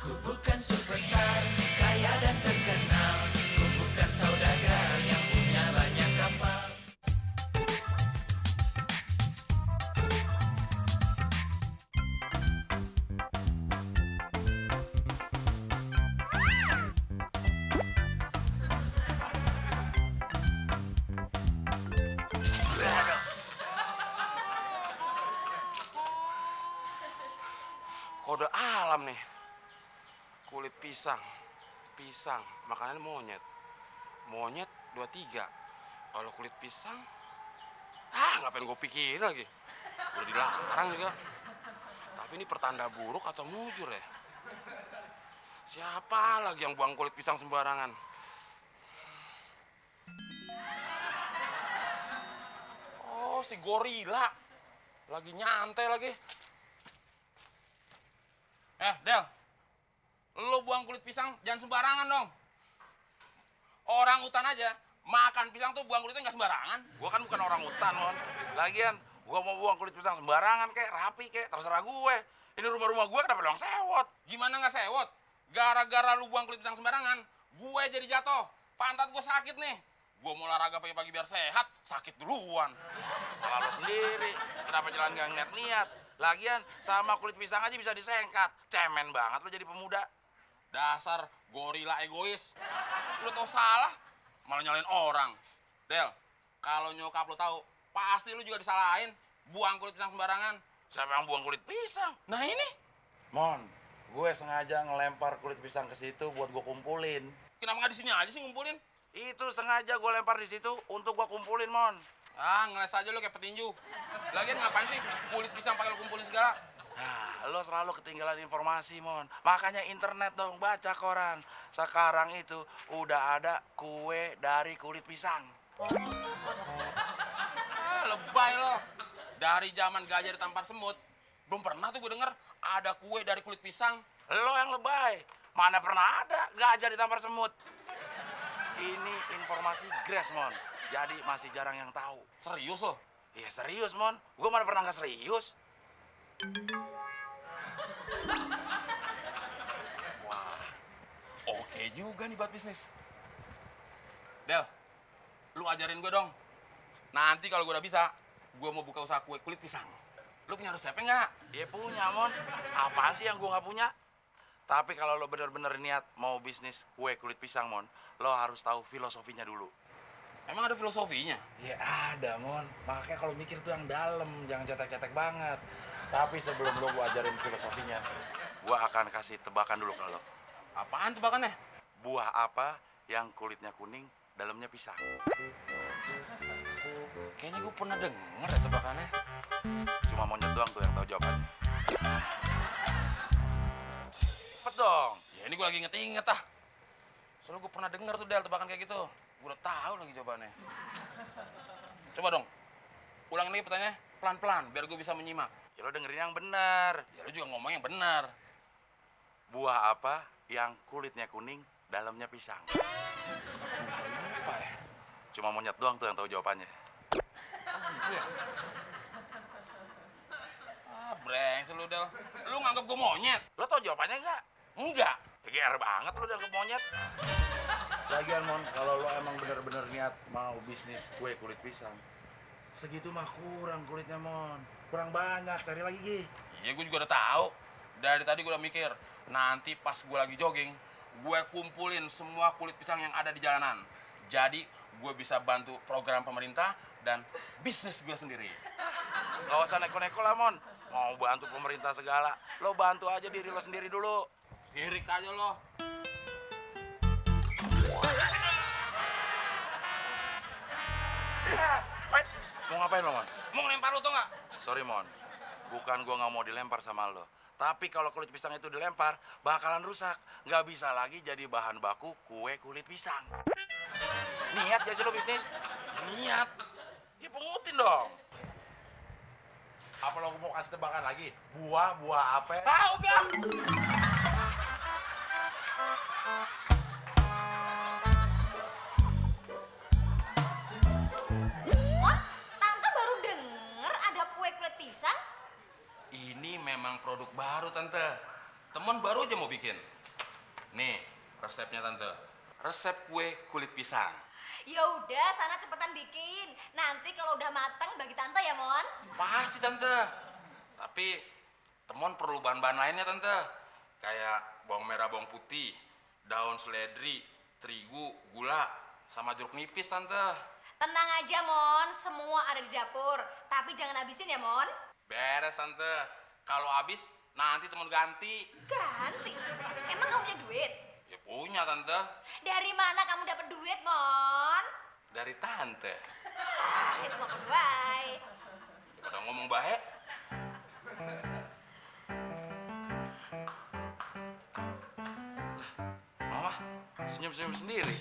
Ku bukan superstar, kaya dan terkenal. Ku bukan saudagar yang punya banyak kapal. Kode alam nih. Kulit pisang. Pisang, makanan monyet. Monyet 23. Kalau kulit pisang, ngapain gue pikirin lagi. Udah dilarang juga. Tapi ini pertanda buruk atau mujur ya? Siapa lagi yang buang kulit pisang sembarangan? Oh, si gorila. Lagi nyantai lagi. Del, lo buang kulit pisang jangan sembarangan dong. Orang hutan aja makan pisang tuh buang kulitnya nggak sembarangan. Gua kan bukan orang hutan, Mon. Lagian gua mau buang kulit pisang sembarangan kek, rapi kek, terserah gue. Ini rumah-rumah gue kenapa doang sewot? Gimana nggak sewot? Gara-gara lu buang kulit pisang sembarangan, gue jadi jatuh. Pantat gue sakit nih. Gue mau olahraga pagi-pagi biar sehat, sakit duluan. Malah lo sendiri, kenapa jalan nggak niat-niat? Lagian sama kulit pisang aja bisa disengkat. Cemen banget lo jadi pemuda. Dasar gorila egois. Lo tau salah, malah nyalain orang. Del, kalau nyokap lo tahu, pasti lo juga disalahin. Buang kulit pisang sembarangan. Siapa yang buang kulit pisang? Nah ini. Mon, gue sengaja ngelempar kulit pisang ke situ buat gue kumpulin. Kenapa nggak di sini aja sih ngumpulin? Itu sengaja gue lempar di situ untuk gue kumpulin, Mon. Ngeles aja lo kayak petinju. Lagian ngapain sih kulit pisang pakai lo kumpulin segala? Lo selalu ketinggalan informasi, Mon. Makanya internet dong, baca koran. Sekarang itu udah ada kue dari kulit pisang. Lebay lo. Dari zaman gajah ditampar semut, belum pernah tuh gue denger ada kue dari kulit pisang. Lo yang lebay. Mana pernah ada gajah ditampar semut. Ini informasi gres, Mon. Jadi masih jarang yang tahu. Serius lo? Iya serius, Mon. Gue mana pernah nggak serius. Wah, oke juga nih buat bisnis. Del, lu ajarin gue dong. Nanti kalau gue udah bisa, gue mau buka usaha kue kulit pisang. Lu punya resepnya nggak? Iya punya, Mon. Apaan sih yang gue nggak punya? Tapi kalau lo bener-bener niat mau bisnis kue kulit pisang, Mon, lo harus tahu filosofinya dulu. Emang ada filosofinya? Ya ada, Mon. Makanya kalau mikir tuh yang dalam, jangan cetek-cetek banget. Tapi sebelum lo gua ajarin filosofinya, gua akan kasih tebakan dulu ke lo. Apaan tebakannya? Buah apa yang kulitnya kuning, dalamnya pisang? Kayaknya gua pernah denger ya tebakannya. Cuma monyet doang tuh yang tahu jawabannya. Cepet dong. Ya ini gua lagi inget-inget ah. Soalnya gua pernah denger tuh Del tebakan kayak gitu. Gue udah tahu lagi jawabannya. Coba dong, ulang lagi pertanyaannya pelan-pelan biar gue bisa menyimak. Ya lo dengerin yang benar. Ya lo juga ngomong yang benar. Buah apa yang kulitnya kuning, dalamnya pisang? Apa ya? Cuma monyet doang tuh yang tahu jawabannya. Oh gitu ya? Brengsek lu, Del. Lu nganggap gue monyet? Lo tau jawabannya nggak? Enggak. GR banget lu dianggap monyet. Lagian, Mon, kalau lo emang bener-bener niat mau bisnis kue kulit pisang, segitu mah kurang kulitnya, Mon. Kurang banyak, cari lagi, Gi. Iya, gue juga udah tahu. Dari tadi gue udah mikir, nanti pas gue lagi jogging, gue kumpulin semua kulit pisang yang ada di jalanan. Jadi, gue bisa bantu program pemerintah dan bisnis gue sendiri. Gak usah neko-neko lah, Mon. Mau bantu pemerintah segala, lo bantu aja diri lo sendiri dulu. Sirik aja lo. Mau ngapain lo, Mon? Mau ngelempar lo tau nggak? Sorry, Mon. Bukan gua nggak mau dilempar sama lo. Tapi kalau kulit pisang itu dilempar, bakalan rusak. Nggak bisa lagi jadi bahan baku kue kulit pisang. Niat gak sih lo bisnis? Niat. Ya pungutin dong. Apa lo mau kasih tebakan lagi? Buah apa? Tahu gak? Ini memang produk baru, Tante. Temen baru aja aja mau bikin. Nih, resepnya Tante. Resep kue kulit pisang. Ya udah, sana cepetan bikin. Nanti kalau udah matang bagi tante ya, Mon. Pasti Tante. Tapi Temon perlu bahan-bahan lainnya Tante. Kayak bawang merah, bawang putih, daun seledri, terigu, gula, sama jeruk nipis Tante. Tenang aja, Mon. Semua ada di dapur. Tapi jangan habisin ya, Mon. Beres Tante. Kalau habis nanti Temon ganti. Ganti? Emang kamu punya duit? Ya punya Tante. Dari mana kamu dapat duit, Mon? Dari Tante. Itu mah kedua. Udah ngomong baik. Mama, senyum-senyum sendiri.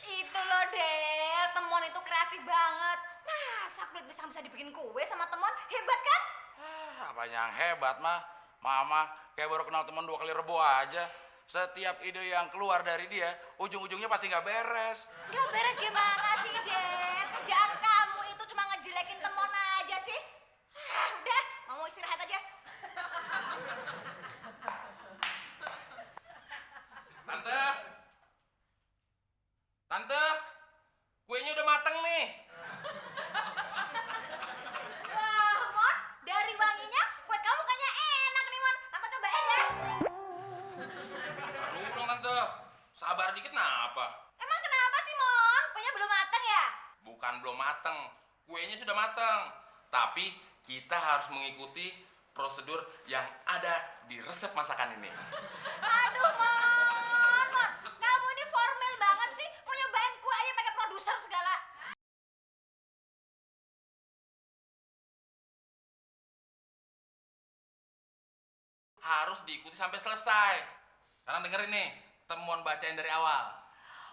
Itu loh, Del. Temon itu kreatif banget. Masa kulit pisang bisa dibikin kue sama Temon? Hebat kan? Apa yang hebat mah? Mama kayak baru kenal teman 2 kali rebo aja. Setiap ide yang keluar dari dia, ujung-ujungnya pasti nggak beres. Gak beres gimana sih, Del? Kerjaan kamu itu cuma ngejelekin Temon aja sih. Udah, mau istirahat aja. Tante. Tante. Kuenya udah mateng nih. Wah, Mon, dari wanginya kue kamu kayaknya enak nih, Mon. Tante cobain ya. Aduh dong Tante. Sabar dikit kenapa? Emang kenapa sih, Mon? Kuenya belum matang ya? Bukan belum mateng. Kuenya sudah mateng. Tapi kita harus mengikuti prosedur yang ada di resep masakan ini. Aduh, Mon, Mon. Kamu ini formal banget sih. Mau nyobain kue aja pakai produser segala. Harus diikuti sampai selesai. Sekarang dengerin nih, Temon bacain dari awal.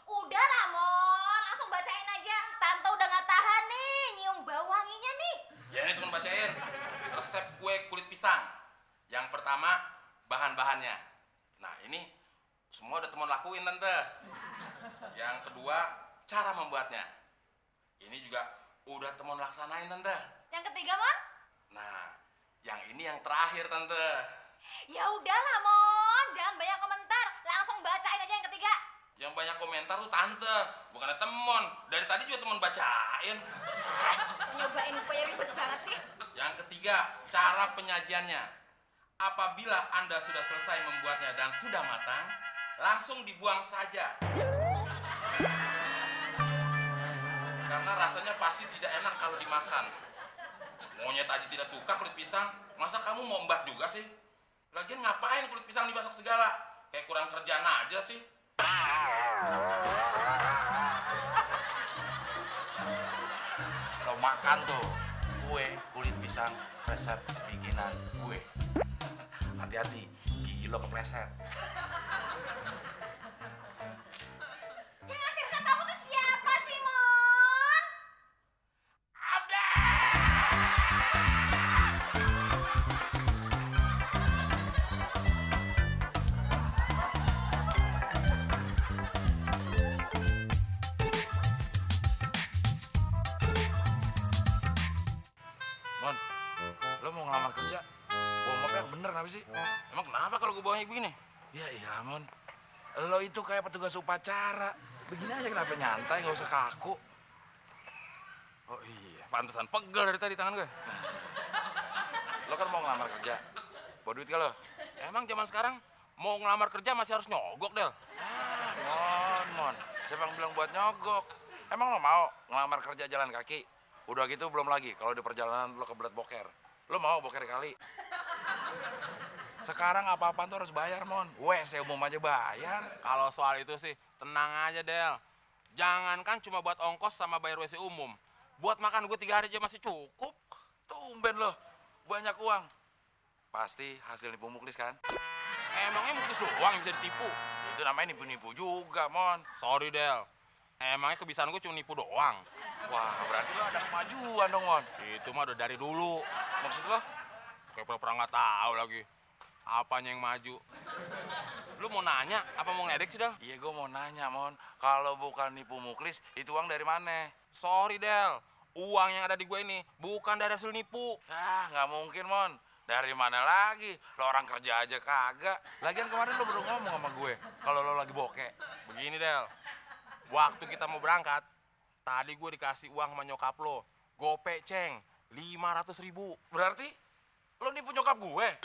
Udah lah, Mon. Langsung bacain aja. Tante udah gak tahan nih. Nyium bau wanginya nih. Ya ini Temon bacain. Resep kue kulit pisang. Yang pertama, bahan-bahannya. Nah ini semua udah Temon lakuin Tante. Yang kedua, cara membuatnya. Ini juga udah Temon laksanain Tante. Yang ketiga, Mon? Nah, yang ini yang terakhir Tante. Ya udahlah, Mon. Jangan banyak komentar. Langsung bacain aja yang ketiga. Yang banyak komentar tuh Tante, bukannya Temon. Dari tadi juga Temon bacain. Nyobain kue ribet banget sih. Yang ketiga, cara penyajiannya. Apabila Anda sudah selesai membuatnya dan sudah matang, langsung dibuang saja. Karena rasanya pasti tidak enak kalau dimakan. Monyet aja tidak suka kulit pisang, masa kamu mau embat juga sih? Lagian ngapain kulit pisang dimasak segala? Kayak kurang kerjaan aja sih. Lo makan tuh kue kulit pisang resep bikinan gue. Hati-hati, gigi lo kepleset. Yang ngasih resep kamu tuh siapa sih, Mon? Mon, lo mau ngelamar kerja? Bawa mobil yang bener apa sih? Emang kenapa kalau gue bawanya begini? Ya iyalah, Mon. Lo itu kayak petugas upacara. Begini aja kenapa nyantai, nggak usah kaku. Oh iya, pantesan pegel dari tadi tangan gue. Lo kan mau ngelamar kerja. Bawa duit gak lo? Emang zaman sekarang mau ngelamar kerja masih harus nyogok, Del? Mon. Siapa yang bilang buat nyogok? Emang lo mau ngelamar kerja jalan kaki? Udah gitu belum lagi kalau di perjalanan lo kebelet boker. Lo mau boker kali? Sekarang apa-apaan tuh harus bayar, Mon. WC umum aja bayar. Kalau soal itu sih, tenang aja, Del. Jangankan cuma buat ongkos sama bayar WC umum. Buat makan gue 3 hari aja masih cukup. Tumben lo, banyak uang. Pasti hasil nipu muklis kan? Emangnya muklis doang yang bisa ditipu? Itu namanya nipu-nipu juga, Mon. Sorry, Del. Emangnya kebiasaan gue cuma nipu doang? Wah, berarti lo ada kemajuan dong, Mon. Itu mah udah dari dulu. Maksud lo? Kayak pura-pura nggak tahu lagi. Apanya yang maju? Lu mau nanya apa mau ngeledek sih, Del? Iya, gue mau nanya, Mon. Kalau bukan nipu muklis, itu uang dari mana? Sorry, Del. Uang yang ada di gue ini bukan dari hasil nipu. Ah, nggak mungkin, Mon. Dari mana lagi? Lo orang kerja aja kagak. Lagian kemarin lo baru ngomong sama gue kalau lo lagi bokeh. Begini, Del. Waktu kita mau berangkat, tadi gue dikasih uang sama nyokap lo. Gope, Ceng. 500.000. Berarti lo nipu nyokap gue?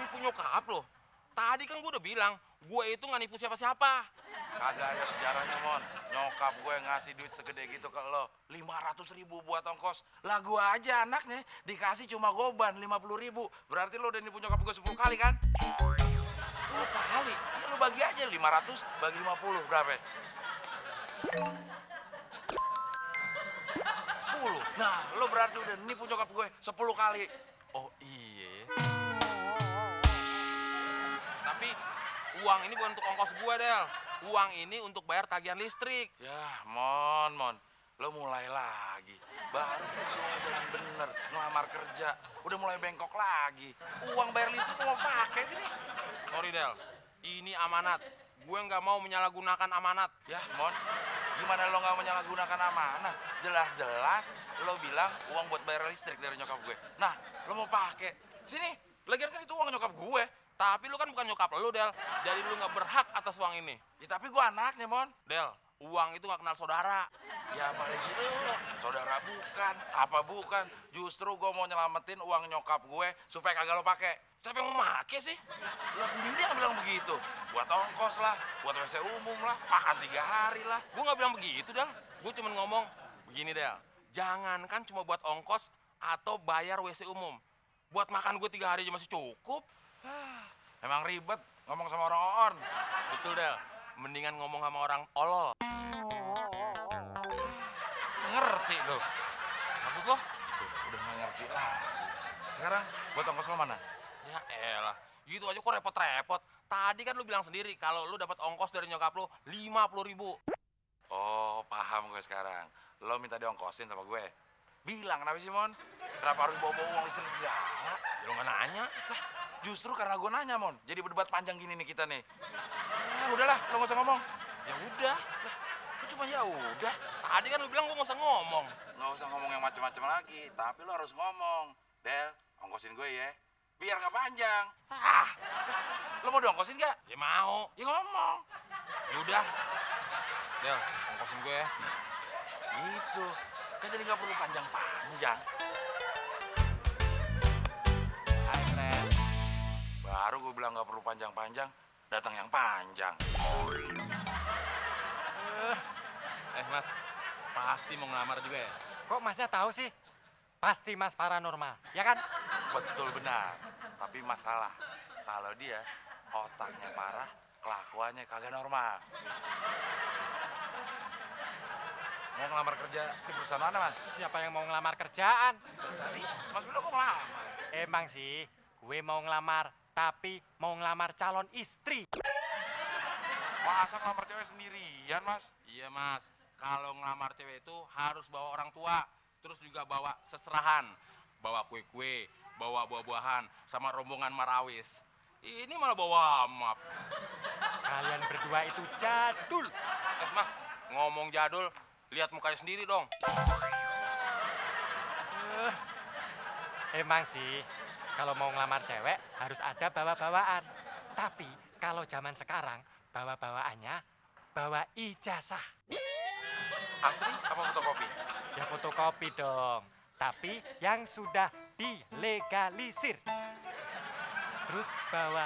Nipu nyokap lo? Tadi kan gue udah bilang, gue itu nggak nipu siapa-siapa. Kagak ada sejarahnya, Mon. Nyokap gue ngasih duit segede gitu ke lo. 500.000 buat ongkos. Lah gue aja anaknya dikasih cuma goban 50.000. Berarti lo udah nipu nyokap gue 10 kali kan? 10 kali? Ya lo bagi aja 500 bagi 50. Berapa? 10. Nah, lo berarti udah nipu nyokap gue 10 kali. Oh iya. Tapi uang ini bukan untuk ongkos gue, Del. Uang ini untuk bayar tagihan listrik. Ya, Mon. Lo mulai lagi. Baru kita belum jalan bener, ngelamar kerja. Udah mulai bengkok lagi. Uang bayar listrik mau pakai sih nih. Sorry, Del. Ini amanat. Gue nggak mau menyalahgunakan amanat. Ya, Mon. Gimana lo nggak menyalahgunakan amanah? Jelas-jelas lo bilang uang buat bayar listrik dari nyokap gue. Nah, lo mau pakai. Sini, lagian kan itu uang nyokap gue. Tapi lu kan bukan nyokap lu, Del. Jadi lu nggak berhak atas uang ini. Ya, tapi gue anaknya, Mon. Del, uang itu nggak kenal saudara. Ya, apalagi lo. Saudara bukan. Apa bukan? Justru gue mau nyelamatin uang nyokap gue supaya kagak lo pakai. Siapa yang mau make sih? Lo sendiri yang bilang begitu. Buat ongkos lah, buat WC umum lah, makan 3 hari lah. Gue nggak bilang begitu, Del. Gue cuma ngomong, begini, Del. Jangankan cuma buat ongkos atau bayar WC umum. Buat makan gue 3 hari aja masih cukup. Emang ribet ngomong sama orang on. Betul, Del. Mendingan ngomong sama orang tolol. Ngerti lo. Maksud lo? Tuh, udah nggak ngerti lagi. Sekarang buat ongkos lo mana? Ya elah, gitu aja kok repot-repot. Tadi kan lu bilang sendiri kalau lu dapat ongkos dari nyokap lu 50.000. Oh, paham gue sekarang. Lo minta diongkosin sama gue. Bilang kenapa sih, Mon? Kenapa harus bawa-bawa uang listrik segala? Ya lu nggak nanya. Lah, justru karena gue nanya, Mon. Jadi berdebat panjang gini nih kita nih. Nah, udahlah, lo nggak usah ngomong. Ya udah. Lo cuma ya udah. Tadi kan lu bilang gua nggak usah ngomong. Nggak usah ngomong yang macam-macam lagi. Tapi lo harus ngomong. Del, ongkosin gue ya. Biar nggak panjang. Ah, Lo mau diongkosin nggak? ya mau. Ya ngomong. Ya udah. Del, ongkosin gue ya. Gitu. Kan jadi nggak perlu panjang-panjang. Hai, Fred. Baru gue bilang nggak perlu panjang-panjang. Datang yang panjang. Mas, pasti mau ngelamar juga ya? Kok masnya tahu sih? Pasti mas paranormal, ya kan? Betul benar. Tapi masalah, kalau dia otaknya parah, kelakuannya kagak normal. Mau ngelamar kerja di perusahaan mana, Mas? Siapa yang mau ngelamar kerjaan? Tadi Mas bilang mau ngelamar. Emang sih, gue mau ngelamar, tapi mau ngelamar calon istri. Masa ngelamar cewek sendirian, Mas? Iya, Mas. Kalau ngelamar cewek itu harus bawa orang tua. Terus juga bawa seserahan. Bawa kue-kue, bawa buah-buahan, sama rombongan marawis. Ini malah bawa map. Kalian berdua itu jadul. Mas, ngomong jadul, lihat mukanya sendiri dong. Emang sih, kalau mau ngelamar cewek harus ada bawa-bawaan. Tapi kalau zaman sekarang, bawa-bawaannya bawa ijazah. Asli apa fotokopi? Ya fotokopi dong, tapi yang sudah dilegalisir. Terus bawa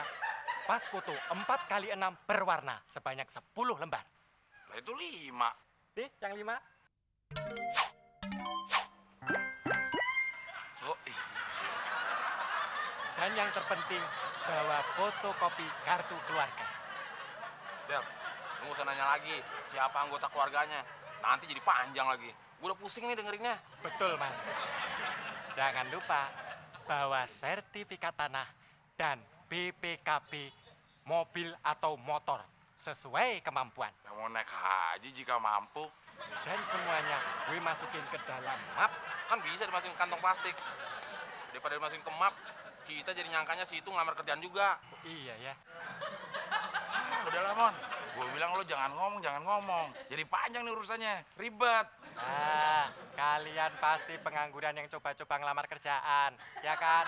pas foto 4x6 berwarna sebanyak 10 lembar. Lah itu 5. Yang 5? Oh iya. Dan yang terpenting bawa fotokopi kartu keluarga. Del, lu nggak usah nanya lagi siapa anggota keluarganya. Nanti jadi panjang lagi. Gue udah pusing nih dengerinnya. Betul mas. Jangan lupa bawa sertifikat tanah dan BPKB mobil atau motor sesuai kemampuan. Yang mau naik haji jika mampu. Dan semuanya gue masukin ke dalam map. Kan bisa dimasukin kantong plastik. Daripada dimasukin ke map, kita jadi nyangkanya si itu ngelamar kerjaan juga. Iya ya. Ah, udahlah, Mon. Gue bilang lo jangan ngomong. Jadi panjang nih urusannya. Ribet. Kalian pasti pengangguran yang coba-coba ngelamar kerjaan, ya kan?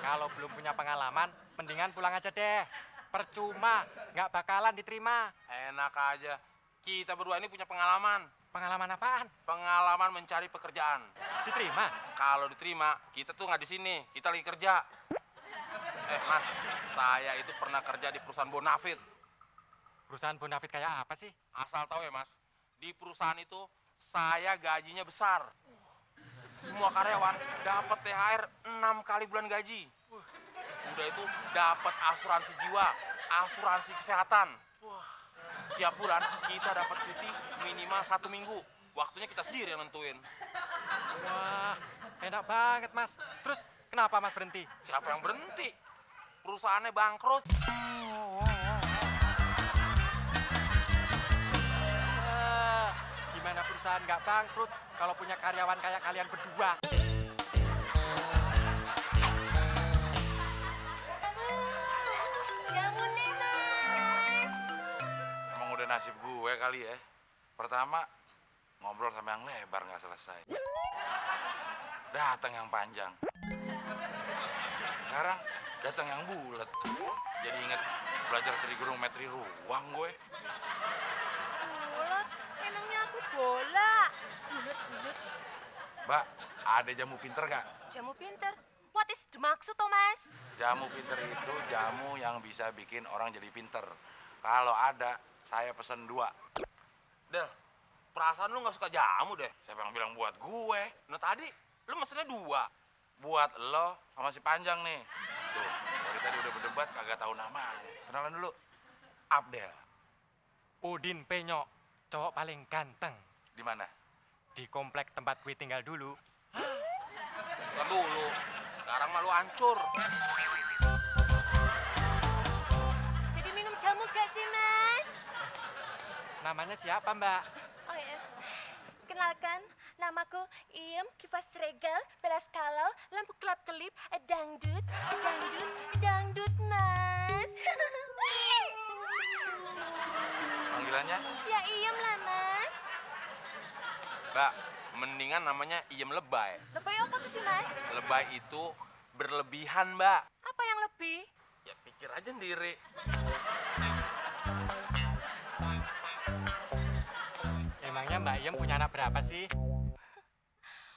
Kalau belum punya pengalaman, mendingan pulang aja deh. Percuma, nggak bakalan diterima. Enak aja. Kita berdua ini punya pengalaman. Pengalaman apaan? Pengalaman mencari pekerjaan. Diterima? Kalau diterima, kita tuh nggak di sini. Kita lagi kerja. Mas, saya itu pernah kerja di perusahaan Bonafit. Perusahaan Bonafit kayak apa sih? Asal tahu ya, Mas. Di perusahaan itu saya gajinya besar. Semua karyawan dapat THR 6 kali bulan gaji. Udah itu dapat asuransi jiwa, asuransi kesehatan. Tiap bulan kita dapat cuti minimal 1 minggu. Waktunya kita sendiri yang nentuin. Wah, enak banget, Mas. Terus kenapa Mas berhenti? Siapa yang berhenti? Perusahaannya bangkrut. Gimana perusahaan nggak bangkrut kalau punya karyawan kayak kalian berdua? Jamu nih, Mas. Emang udah nasib gue kali ya. Pertama, ngobrol sama yang lebar nggak selesai. Datang yang panjang. Sekarang datang yang bulat. Jadi inget belajar trigonometri ruang gue. Bulat, emangnya aku bola. Bulat. Mbak, ada jamu pinter gak? Jamu pinter. What is the maksud, Mas? Jamu pinter itu jamu yang bisa bikin orang jadi pinter. Kalau ada, saya pesen 2. Del, perasaan lu nggak suka jamu deh. Siapa yang bilang buat gue? Nah tadi, lu mesennya 2. Buat lo sama si Panjang nih. Tuh, dari tadi udah berdebat kagak tahu namanya. Kenalan dulu. Abdel. Udin Penyok, cowok paling ganteng. Di mana? Di komplek tempat gue tinggal dulu. Kan dulu. Sekarang mah lu hancur. Jadi minum jamu gak sih, Mas? Namanya siapa, Mbak? Oh ya. Kenalkan, namaku Iem Kifas Regal Belas Kalau Lampu Kelap-Kelip Dangdut, Mas. Panggilannya? Ya Iem lah, Mas. Mbak, mendingan namanya Iem Lebay. Lebay apa tuh sih, Mas? Lebay itu berlebihan, Mbak. Apa yang lebih? Ya pikir aja sendiri. Emangnya Mbak Iem punya anak berapa sih?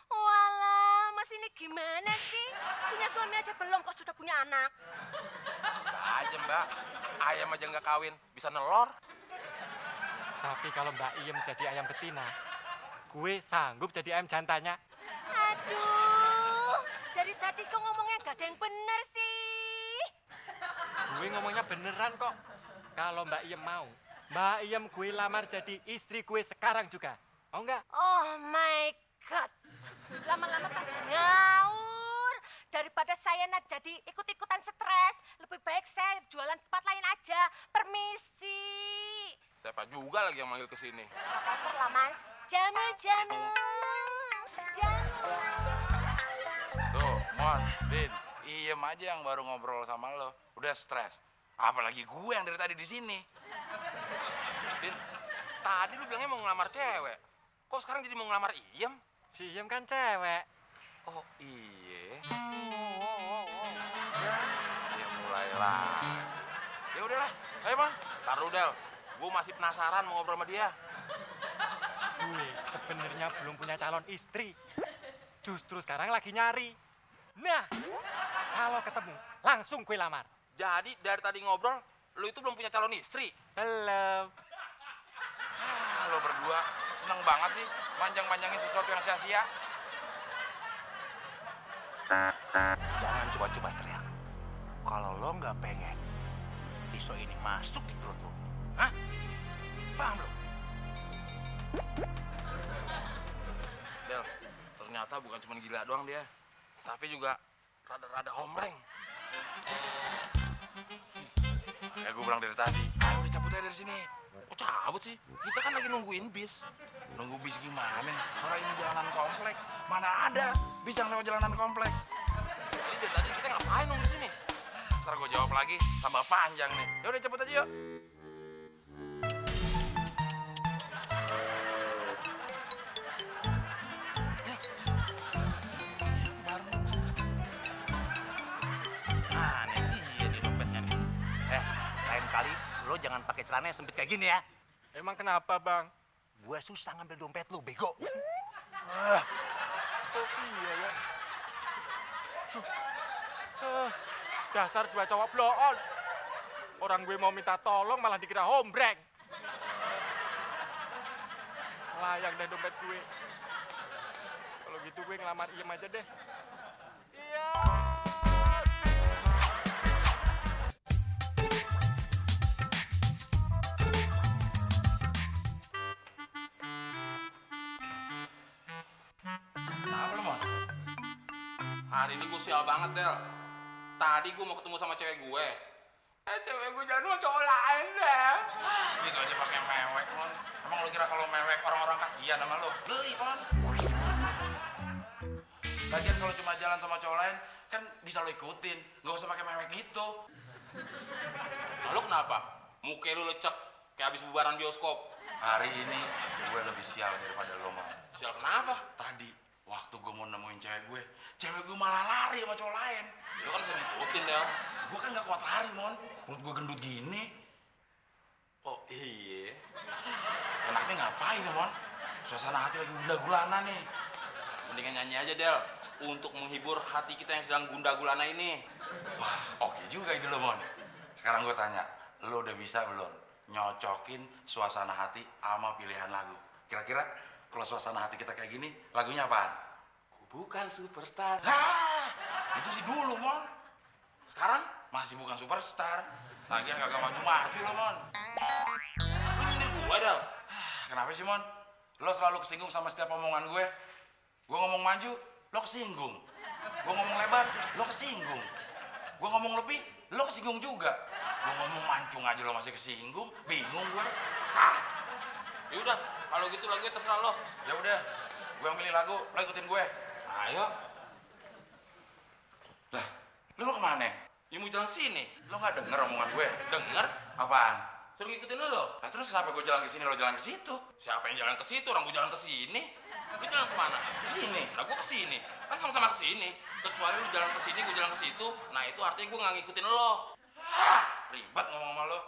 Walah, Mas ini gimana sih? Punya suami aja belum kok sudah punya anak. Bisa aja, Mbak. Ayam aja nggak kawin, bisa nelor. Tapi kalau Mbak Iem jadi ayam betina, gue sanggup jadi ayam jantannya. Aduh, dari tadi kok ngomongnya gak ada yang bener sih. Gue ngomongnya beneran kok. Kalau Mbak Iem mau, Mbak Iem gue lamar jadi istri gue sekarang juga. Mau nggak? Oh my God. Lama-lama pada ngawur. Daripada saya nak jadi ikut-ikutan stres, lebih baik saya jualan tempat lain aja. Permisi. Siapa juga lagi yang manggil ke sini? Whatever lah, Mas. Jamu. Tuh, Mon, Din. Iem aja yang baru ngobrol sama lo. Udah stres. Apalagi gue yang dari tadi di sini. Din, tadi lu bilangnya mau ngelamar cewek. Kok sekarang jadi mau ngelamar Iem? Si Iem kan cewek. Oh iya. Ya mulai lah. Ya udahlah, ayo Mon. Taruh Del, gue masih penasaran mau ngobrol sama dia. Gue sebenarnya belum punya calon istri. Justru sekarang lagi nyari. Nah, kalau ketemu, langsung gue lamar. Jadi dari tadi ngobrol, lu itu belum punya calon istri? Belum. Lo berdua seneng banget sih manjang-manjangin sesuatu yang sia-sia. Jangan coba-coba teriak. Kalau lo nggak pengen pisau ini masuk di perut lo. Hah? Paham lo? Del, ternyata bukan cuma gila doang dia, tapi juga rada-rada homreng. Ya gue bilang dari tadi, ayo udah cabut aja dari sini. Kok cabut sih? Kita kan lagi nungguin bis. Nunggu bis gimana? Orang ini jalanan komplek. Mana ada bis yang lewat jalanan komplek? Jadi dari tadi kita ngapain nunggu di sini? Ntar gue jawab lagi, tambah panjang nih. Ya udah cepet aja yuk. lo jangan pakai celana yang sempit kayak gini ya. Emang kenapa, Bang? Gue susah ngambil dompet lo, bego. Oh iya ya. Dasar dua cowok bloon. Orang gue mau minta tolong malah dikira hombreng. Layang deh dompet gue. Kalau gitu gue ngelamar Iem aja deh. Iya. Kenapa lu, Mon? Hari ini gue sial banget, Del. Tadi gue mau ketemu sama cewek gue. Cewek gue jalan sama cowok lain, Del. Gitu aja pakai mewek, Mon. Emang lo kira kalau mewek orang-orang kasihan sama lo? Beli, Mon. Lagian kalau cuma jalan sama cowok lain, kan bisa lo ikutin. Nggak usah pakai mewek gitu. Lalu kenapa? Muka lu lecek kayak habis bubaran bioskop. Hari ini gue lebih sial daripada lo, Mon. Sial kenapa? Tadi, waktu gue mau nemuin cewek gue malah lari sama cowok lain. Lu kan bisa ngikutin, Del. Gue kan nggak kuat lari, Mon. Perut gue gendut gini. Oh iya. Enaknya ngapain ya, Mon? Suasana hati lagi gundah-gulana nih. Mendingan nyanyi aja, Del. Untuk menghibur hati kita yang sedang gundah gulana ini. Wah, oke juga ide lo, Mon. Sekarang gue tanya, lo udah bisa belum nyocokin suasana hati sama pilihan lagu? Kira-kira kalau suasana hati kita kayak gini, lagunya apaan? Ku bukan superstar. Hah, itu sih dulu, Mon. Sekarang Masih bukan superstar. Lagian kagak maju-maju lo, Mon. lu nyindir gue, Del. Kenapa sih, Mon? Lo selalu kesinggung sama setiap omongan gue. Gue ngomong maju, lo kesinggung. Gue ngomong lebar, lo kesinggung. Gue ngomong lebih, lo kesinggung juga. Gue ngomong mancung aja lo masih kesinggung. Bingung gue. Ya udah, kalau gitu lagunya terserah lo. Ya udah, gue yang milih lagu, lo ikutin gue. Ayo, Lah, lo kemana? ya mau jalan sini. Lo nggak denger omongan gue? Denger? Apaan? Suruh ngikutin lo. Lah terus kenapa gue jalan ke sini, lo jalan ke situ? Siapa yang jalan ke situ? Orang gue jalan ke sini. Lu jalan kemana? Ke sini. Nah, gue ke sini. Kan sama-sama ke sini. Kecuali lu jalan ke sini, gue jalan ke situ. Nah, itu artinya gue nggak ngikutin lo. Ribet ngomong sama lo.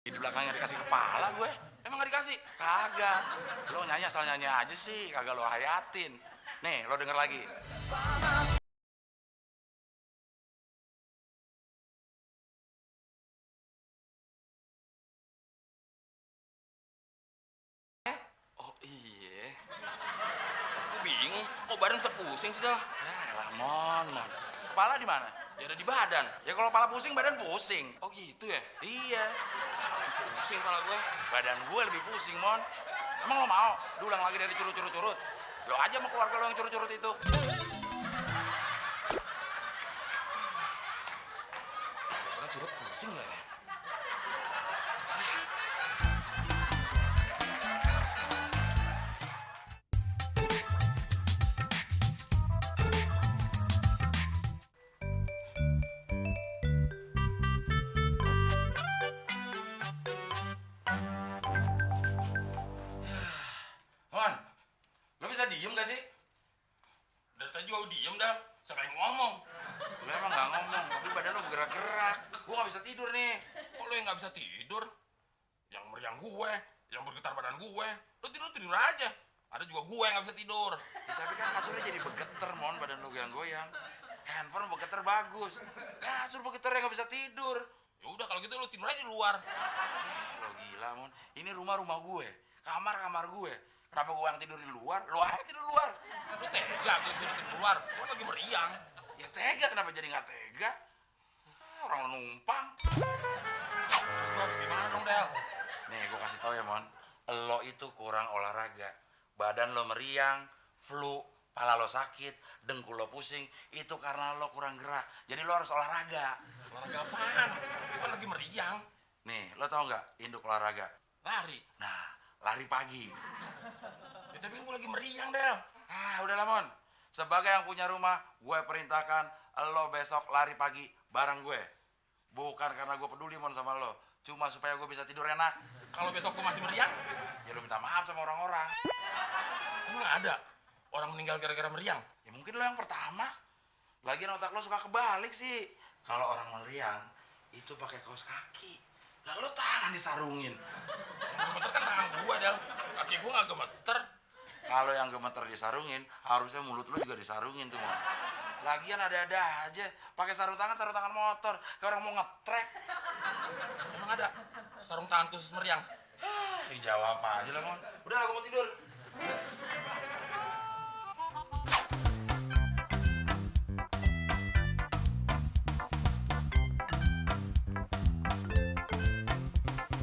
Di belakangnya dikasih kepala gue. Emang gak dikasih? Kagak. Lo nyanyi asal nyanyi aja sih, kagak lo hayatin. Nih, lo denger lagi. Oh iya. Gue bingung. Kok badan bisa pusing sih, Del? Ya elah, Mon. Kepala di mana? Ya ada di badan. Ya kalau kepala pusing, badan pusing. Oh gitu ya? Iya. Pusing kepala gue. Badan gue lebih pusing, Mon. Emang lo mau diulang lagi dari curut-curut-curut? Lo aja sama keluarga lo yang curut-curut itu. Karena curut pusing ya? Mon, lo bisa diem gak sih? Dari tadi juga diem dah. Siapa yang ngomong? Lo emang gak ngomong, tapi badan lo bergerak-gerak. Gue gak bisa tidur nih. Kok lo yang nggak bisa tidur? Yang meriang gue, yang bergetar badan gue. Lo tidur aja. Ada juga gue yang nggak bisa tidur. Ya, tapi kan kasurnya jadi begeter, Mon. Badan lo goyang-goyang. Handphone begeter bagus. Kasur begeter yang gak bisa tidur. Ya udah kalau gitu lo tidur aja di luar. Lo gila, Mon. Ini rumah gue. Kamar gue. Kenapa gue yang tidur di luar? Lo aja tidur di luar. Lo tega gue suruh tidur di luar. Gue lagi meriang. Ya tega, kenapa jadi gak tega? Orang lo numpang. Terus gue harus gimana dong, Del? Nih, gue kasih tau ya, Mon. Lo itu kurang olahraga. Badan lo meriang, flu, pala lo sakit, dengkul lo pusing. Itu karena lo kurang gerak. Jadi lo harus olahraga. Olahraga apaan? Gue kan lagi meriang. Nih, lo tau nggak induk olahraga? Lari. Nah, lari pagi. Ya, tapi gue lagi meriang, Del. Ah, udahlah, Mon. Sebagai yang punya rumah, gue perintahkan lo besok lari pagi bareng gue. Bukan karena gue peduli, Mon, sama lo. Cuma supaya gue bisa tidur enak. Kalau besok gue masih meriang, Ya lo minta maaf sama orang-orang. emang ada orang meninggal gara-gara meriang? Ya mungkin lo yang pertama. Lagian otak lo suka kebalik sih. Kalau orang meriang, itu pakai kaos kaki. Lalu tangan disarungin. Yang gemeter kan tangan gue, Del. Kaki gue nggak gemeter. Kalau yang gemeter disarungin, harusnya mulut lo juga disarungin tuh, Mon. Lagian ada-ada aja. Pakai sarung tangan motor. Kayak orang mau ngetrek. Emang ada sarung tangan khusus meriang? Jawab aja lah, Mon. Udah, aku mau tidur.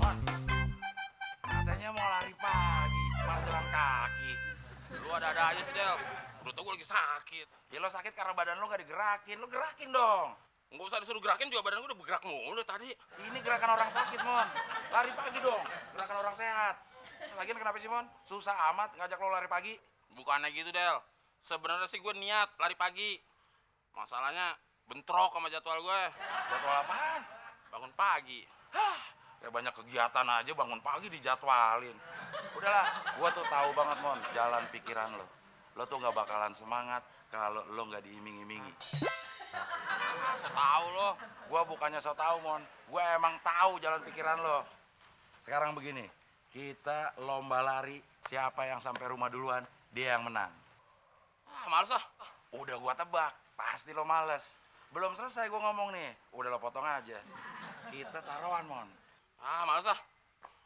Mon, katanya mau lari pagi, malah jalan kaki. Lu ada aja sih, Del. Udah tau gue lagi sakit. Ya lo sakit karena badan lo gak digerakin. Lo gerakin dong. Nggak usah disuruh gerakin juga badan gue udah bergerak mulu tadi. Ini gerakan orang sakit, Mon. Lari pagi dong. Gerakan orang sehat. Lagian kenapa sih, Mon? Susah amat ngajak lo lari pagi. Bukannya gitu, Del. Sebenarnya sih gue niat lari pagi. Masalahnya bentrok sama jadwal gue. Jadwal apaan? Bangun pagi. Ya banyak kegiatan aja bangun pagi dijadwalin. Udahlah, gua tuh tahu banget, Mon, jalan pikiran lo. Lo tuh nggak bakalan semangat kalau lo nggak diiming-imingi. Saya tahu lo. Gua bukannya so tahu, Mon. Gua emang tahu jalan pikiran lo. Sekarang begini, kita lomba lari. Siapa yang sampai rumah duluan, dia yang menang. Ah, males ah. Udah gua tebak, pasti lo males. Belum selesai gua ngomong nih, udah lo potong aja. Kita taruhan, Mon. Ah, males ah.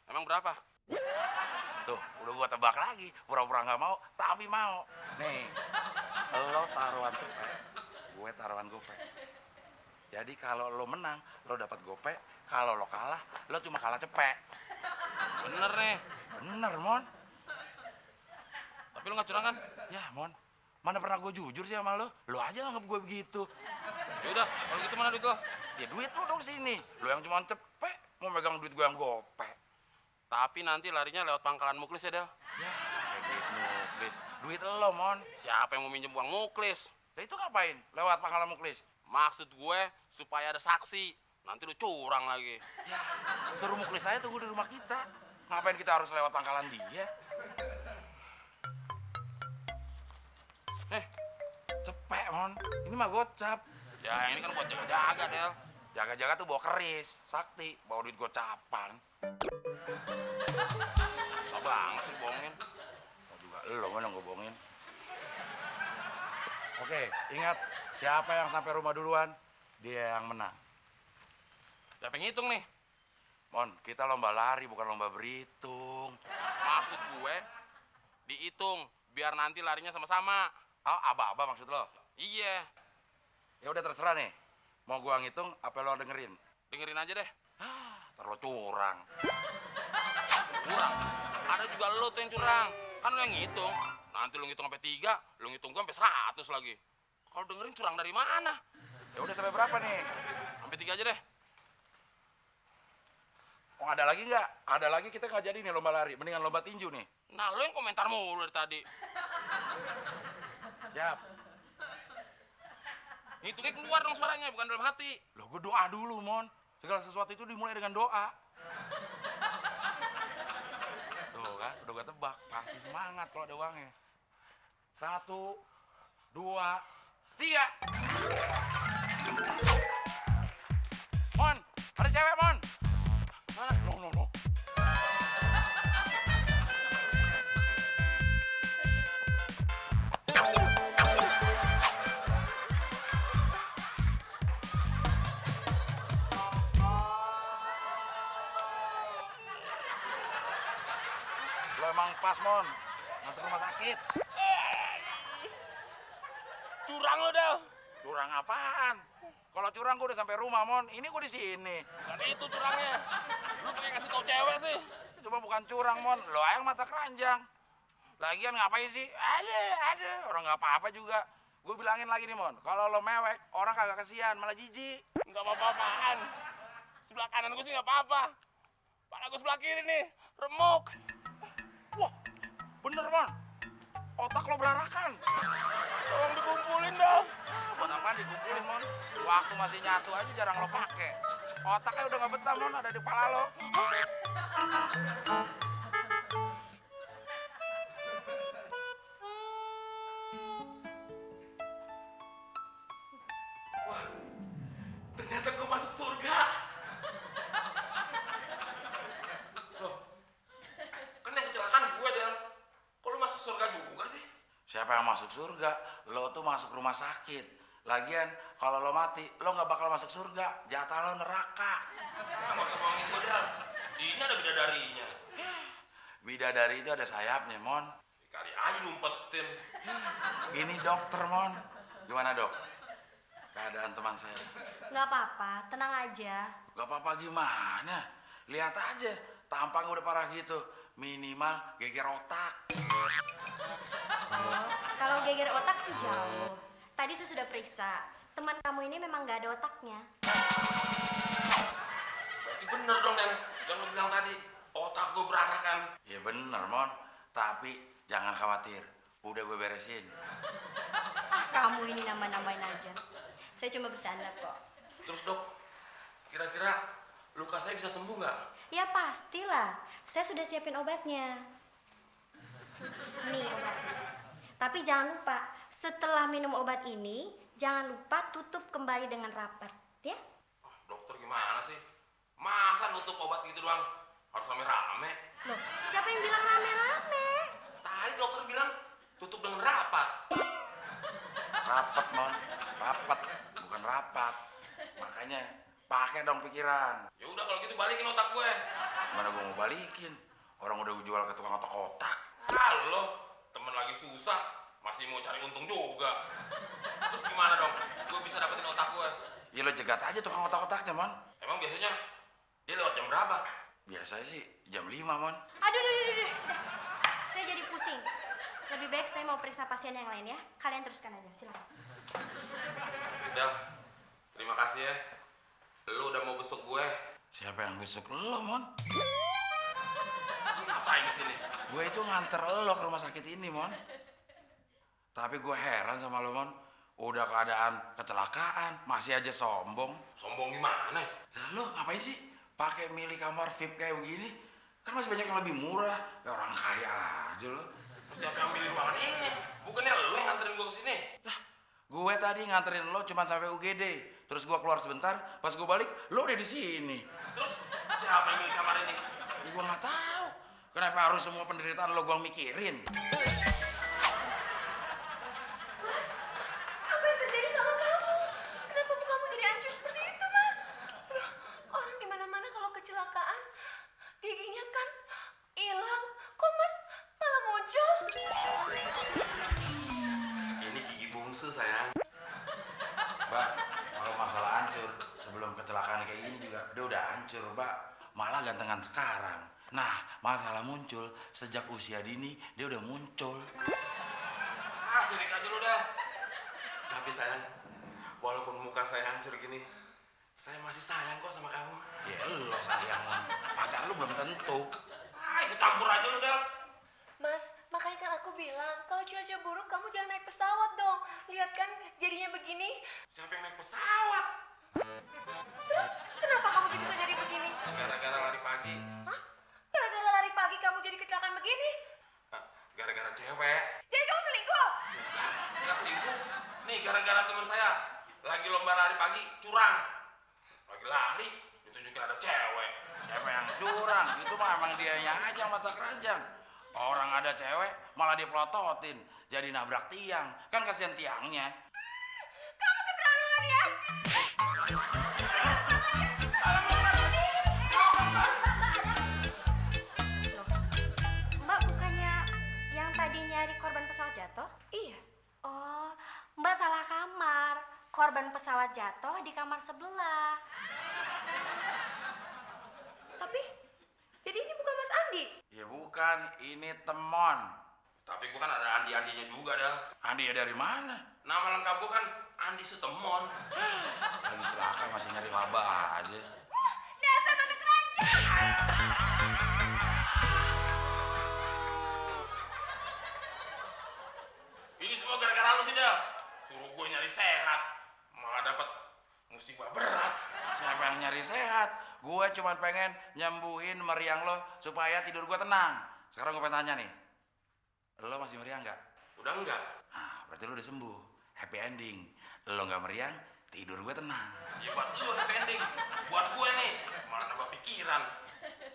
Emang berapa? Tuh, udah gua tebak lagi. Pura-pura nggak mau, tapi mau. Nih, lo taruhan cepet, gue taruhan gope. Jadi kalau lo menang, lo dapat gope. Kalau lo kalah, lo cuma kalah cepet. Bener nih. Bener, Mon. Tapi lo nggak curang kan? Ya, Mon. Mana pernah gue jujur sih sama lo? Lo aja nganggep gue begitu. Yaudah, kalau gitu mana duit lo? Ya duit lo dong sini. Lo yang cuma cepet, mau megang duit gue yang gope. Tapi nanti larinya lewat pangkalan Muklis ya, Del. Ya, kayak duit muklis. Duit lo, Mon. Siapa yang mau minjem uang Muklis? Lah itu ngapain? Lewat pangkalan muklis. Maksud gue supaya ada saksi. Nanti lu curang lagi. Ya, suruh muklis saya tunggu di rumah kita. Ngapain kita harus lewat pangkalan dia? Cepet, Mon. Ini mah gocap. Ya ini kan buat jaga-jaga, Del. Jaga-jaga tuh bawa keris. Sakti, bawa duit gocapan. Susah banget sih bohongin. Oh, juga lo mana gue bohongin. Oke, ingat. Siapa yang sampai rumah duluan, dia yang menang. Siapa yang ngitung nih? Mon, kita lomba lari, bukan lomba berhitung. Maksud gue dihitung biar nanti larinya sama-sama. Oh, aba-aba maksud lo? Iya. Ya udah terserah nih. Mau gua ngitung apa lo dengerin? Dengerin aja deh. Ntar lo curang. Curang. Ada juga lo tuh yang curang. Kan lo yang ngitung. Nanti lo ngitung sampai 3, lo ngitung gua sampai 100 lagi. Kalau dengerin curang dari mana? Ya udah sampai berapa nih? Sampai 3 aja deh. Oh ada lagi nggak? Ada lagi kita nggak jadi nih lomba lari. Mendingan lomba tinju nih. Nah, lo yang komentar mulu dari tadi. Siap. Hitungnya keluar dong suaranya, bukan dalam hati. Loh gue doa dulu, Mon. Segala sesuatu itu dimulai dengan doa. Tuh kan, udah gue tebak. Kasih semangat kalau ada uangnya. 1, 2, 3. Mon, ada cewek, Mon. Mana? No. Lo emang pas, Mon. Masuk rumah sakit. Curang lo, Del. Curang apaan? Kalau curang gue udah sampai rumah, Mon. Ini gue di sini. Bukan itu curangnya. Lu kayak ngasih tau cewek sih. Itu mah bukan curang, Mon. Lo yang mata keranjang. Lagian ngapain sih? Ada. Orang nggak apa-apa juga. Gue bilangin lagi nih, Mon. Kalau lo mewek, orang kagak kesian, malah jijik. Nggak apa-apaan. Sebelah kanan gue sih nggak apa-apa. Pala gue sebelah kiri nih, remuk. Wah, bener, Mon. Otak lo berarakan. Tolong dikumpulin dong. Buat apaan dikumpulin, Mon? Waktu masih nyatu aja jarang lo pakai. Otaknya udah nggak betah, Mon. Ada di kepala lo. Ternyata gue masuk surga. Loh, kan yang kecelakaan gue, Del. Kok lu masuk surga juga sih? Siapa yang masuk surga? Lo tuh masuk rumah sakit. Lagian, kalau lo mati, lo nggak bakal masuk surga. Jatah lo neraka. Nggak usah bohongin gue, Del. Ini ada bidadarinya. Bidadari itu ada sayapnya, Mon. Kali aja diumpetin. Ini dokter, Mon. Gimana, Dok? Keadaan teman saya. Nggak apa-apa, tenang aja. Gak apa-apa gimana? Lihat aja, tampangnya udah parah gitu. Minimal geger otak. Oh, kalau geger otak sih jauh. Tadi saya sudah periksa. Teman kamu ini memang nggak ada otaknya. Berarti bener dong, Del. Yang lu bilang tadi, otak gue berarakan. Ya bener, Mon. Tapi jangan khawatir. Udah gue beresin. Ah, kamu ini nambah-nambahin aja. Saya cuma bercanda kok. Terus, Dok, kira-kira luka saya bisa sembuh nggak? Ya pastilah. Saya sudah siapin obatnya. Nih obatnya. Tapi jangan lupa, setelah minum obat ini, jangan lupa tutup kembali dengan rapat, ya? Dokter gimana sih? Masa nutup obat gitu doang? Harus rame-rame? Loh, siapa yang bilang rame-rame? Tadi dokter bilang tutup dengan rapat. Rapat, Mon. Rapat, bukan rapat. Makanya pakai dong pikiran. Ya udah kalau gitu balikin otak gue. Mana gue mau balikin? Orang udah gue jual ke tukang otak-otak. Halo, temen lagi susah, masih mau cari untung juga. Terus gimana dong? Gue bisa dapetin otak gue. Ya lo jegat aja tukang otak-otaknya, Mon. Emang biasanya dia lewat jam berapa? Biasanya sih jam 5, Mon. Aduh. Saya jadi pusing. Lebih baik saya mau periksa pasien yang lain ya. Kalian teruskan aja, silakan. Del, terima kasih ya. Lu udah mau besuk gue. Siapa yang besok lo, Mon? Ngapain di sini? Gue itu nganter lo ke rumah sakit ini, Mon. Tapi gue heran sama lo, Mon. Udah keadaan kecelakaan, masih aja sombong. Sombong gimana? Lah lo ngapain sih pakai milih kamar VIP kayak begini? Kan masih banyak yang lebih murah. Ya orang kaya aja lo. Siapa yang milih ruangan ini? Bukannya lu yang nganterin gue ke sini? Lah, gue tadi nganterin lo cuma sampai UGD. Terus gue keluar sebentar, pas gue balik lo udah di sini. Terus siapa yang milih kamar ini? Ya gue nggak tahu. Kenapa harus semua penderitaan lo gue mikirin? Apa yang terjadi sama kamu? Kenapa muka kamu jadi hancur seperti itu, Mas? Loh, orang di mana-mana kalau kecelakaan, giginya kan hilang. Kok Mas malah muncul? Ini gigi bungsu, sayang. Mbak, kalau masalah hancur, dia udah hancur, Pak. Malah gantengan sekarang. Nah, masalah muncul sejak usia dini dia udah muncul. Sirik aja lu dah. Tapi sayang, walaupun muka saya hancur gini, saya masih sayang kok sama kamu. Ya lo sayang, pacar lu belum tentu. Ikut campur aja lu dah. Mas, makanya kan aku bilang kalau cuaca buruk kamu jangan naik pesawat dong. Lihat kan jadinya begini. Siapa yang naik pesawat? Terus kenapa kamu bisa jadi begini? Gara-gara lari pagi. Hah? Gara-gara lari pagi kamu jadi kecelakaan begini? Gara-gara cewek. Jadi kamu selingkuh? Enggak selingkuh. Nih gara-gara teman saya lagi lomba lari pagi curang. Lagi lari ditunjukin ada cewek. Siapa yang curang? Itu mah emang dianya aja mata keranjang. Orang ada cewek malah dipelototin, jadi nabrak tiang. Kan kasihan tiangnya. Kamu keterlaluan ya? Loh, Mbak bukannya yang tadi nyari korban pesawat jatuh? Iya. Oh, Mbak salah kamar. Korban pesawat jatuh di kamar sebelah. Tapi jadi ini bukan Mas Andi. Ya bukan, ini temon. Tapi gua kan ada Andi-Andinya juga dah. Andi ya dari mana? Nama lengkap gua kan Andi Sutemon. Lagi celaka masih nyari laba aja. Dasar mata keranjang. Ini semua gara-gara lu sih, Del. Suruh gue nyari sehat, malah dapat musibah berat. Siapa yang nyari sehat? Gue cuma pengen nyembuhin meriang lo supaya tidur gue tenang. Sekarang gue pengen tanya nih, lo masih meriang nggak? Udah enggak? Nah, berarti lo udah sembuh, happy ending. Lo nggak meriang, tidur gue tenang. Ya buat lu happy ending. Buat gue nih, malah nambah pikiran.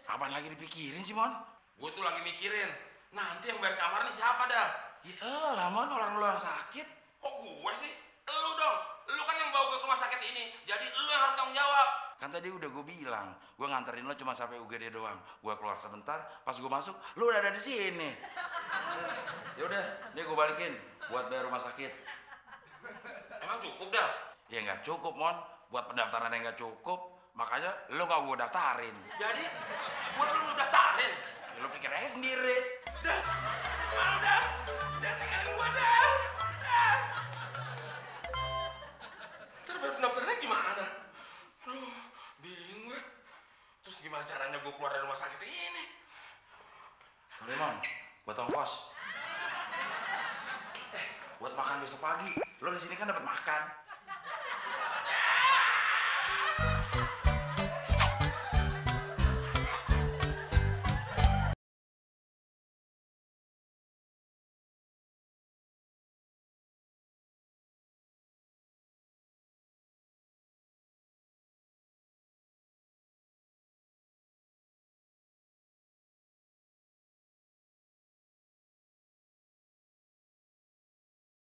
Apaan lagi dipikirin sih, Mon? Gue tuh lagi mikirin, nanti yang bayar kamar nih siapa, Del? Ya lo lah, Mon, orang lo yang sakit. Kok gue sih? Lu dong. Lu kan yang bawa gue ke rumah sakit ini. Jadi lu yang harus tanggung jawab. Kan tadi udah gue bilang, gue nganterin lo cuma sampai UGD doang. Gue keluar sebentar, pas gue masuk, lo udah ada di sini. Ya udah, nih gue balikin buat bayar rumah sakit. Emang cukup, Del? Ya nggak cukup, Mon. Buat pendaftaran yang nggak cukup, makanya lo gak gue daftarin. Jadi, gue belum lu daftarin. Ya, lo pikir aja sendiri. Dah, mau dah. Jangan tinggalin gue, Del. Dah. Ntar bayar pendaftarannya gimana? Aduh, bingung gue. Terus gimana caranya gue keluar dari rumah sakit ini? Sorry, Mon, buat ongkos. Buat makan besok pagi. Lo di sini kan dapat makan.